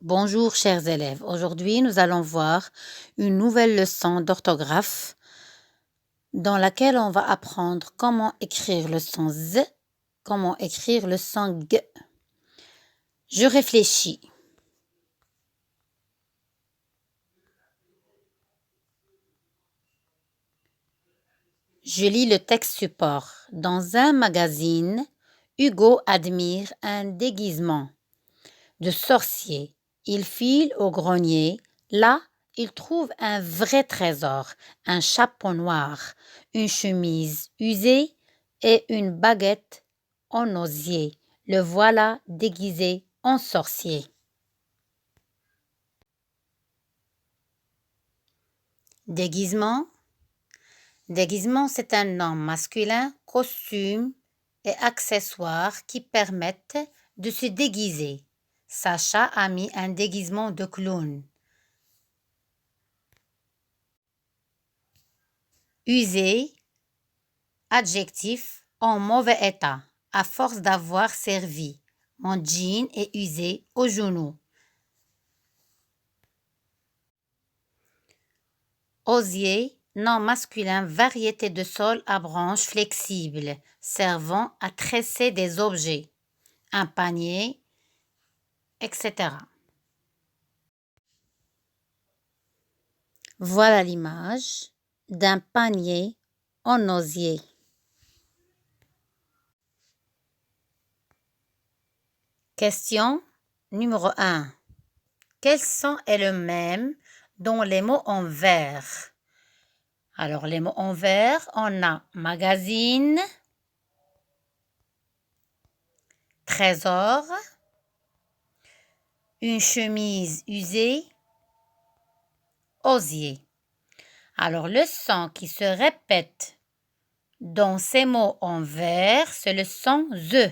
Bonjour chers élèves, aujourd'hui nous allons voir une nouvelle leçon d'orthographe dans laquelle on va apprendre comment écrire le son Z, comment écrire le son G. Je réfléchis. Je lis le texte support. Dans un magazine, Hugo admire un déguisement de sorcier. Il file au grenier. Là, il trouve un vrai trésor, un chapeau noir, une chemise usée et une baguette en osier. Le voilà déguisé en sorcier. Déguisement. Déguisement, c'est un nom masculin, costume et accessoires qui permettent de se déguiser. Sacha a mis un déguisement de clown. Usé, adjectif en mauvais état, à force d'avoir servi. Mon jean est usé au genou. Osier, nom masculin, variété de sol à branches flexibles, servant à tresser des objets, un panier, etc. Voilà l'image d'un panier en osier. Question numéro 1. Quel son est le même dans les mots en vert? Alors, les mots en vert, on a magazine, trésor, une chemise usée, osier. Alors, le son qui se répète dans ces mots en vert, c'est le son ZE.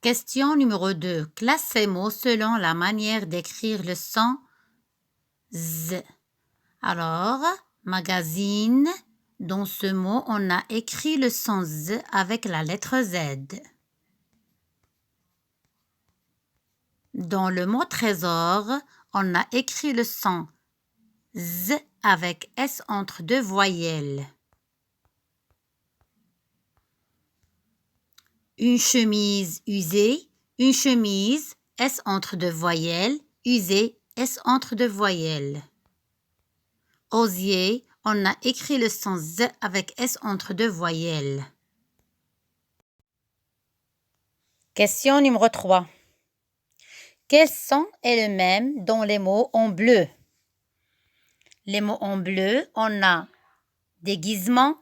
Question numéro 2. Classe ces mots selon la manière d'écrire le son Z. Alors, magazine, dans ce mot, on a écrit le son Z avec la lettre Z. Dans le mot trésor, on a écrit le son Z avec S entre deux voyelles. Une chemise usée, une chemise, S entre deux voyelles, usée, S entre deux voyelles. Osier, on a écrit le son Z avec S entre deux voyelles. Question numéro 3. Quel son est le même dans les mots en bleu? Les mots en bleu, on a déguisement,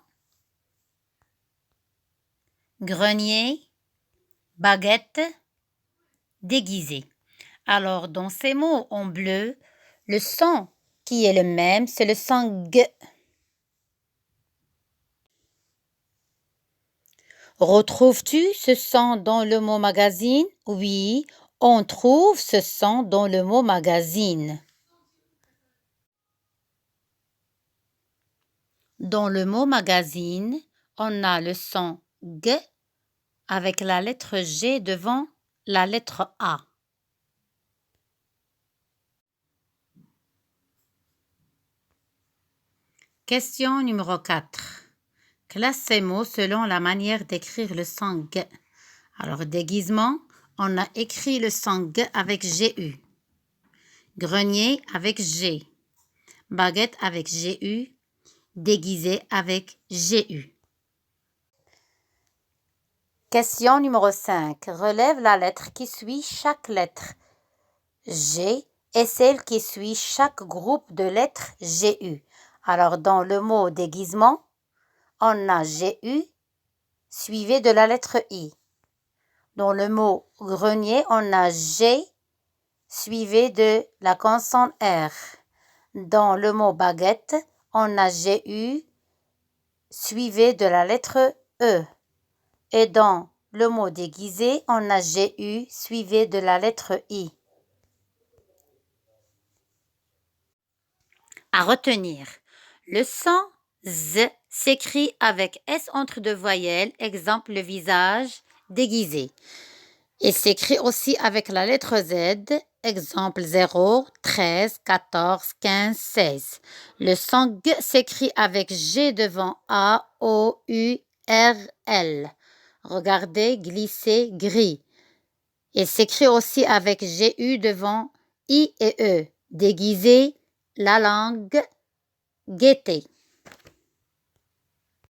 grenier, baguette, déguisé. Alors, dans ces mots en bleu, le son qui est le même, c'est le son G. Retrouves-tu ce son dans le mot magazine? Oui, on trouve ce son dans le mot magazine. Dans le mot magazine, on a le son G avec la lettre G devant la lettre A. Question numéro 4. Classe ces mots selon la manière d'écrire le son G. Alors, déguisement, on a écrit le son G avec GU. Grenier avec G. Baguette avec GU. Déguisé avec GU. Question numéro 5. Relève la lettre qui suit chaque lettre G et celle qui suit chaque groupe de lettres GU. Alors, dans le mot déguisement, on a GU suivi de la lettre I. Dans le mot grenier, on a G suivi de la consonne R. Dans le mot baguette, on a GU suivi de la lettre E. Et dans le mot déguisé, on a GU suivi de la lettre I. À retenir, le son Z s'écrit avec S entre deux voyelles, exemple le visage déguisé. Il s'écrit aussi avec la lettre Z, exemple 0, 13, 14, 15, 16. Le son G s'écrit avec G devant A, O, U, R, L. Regardez, glisser, gris. Il s'écrit aussi avec GU devant I et E. Déguiser la langue, guetter.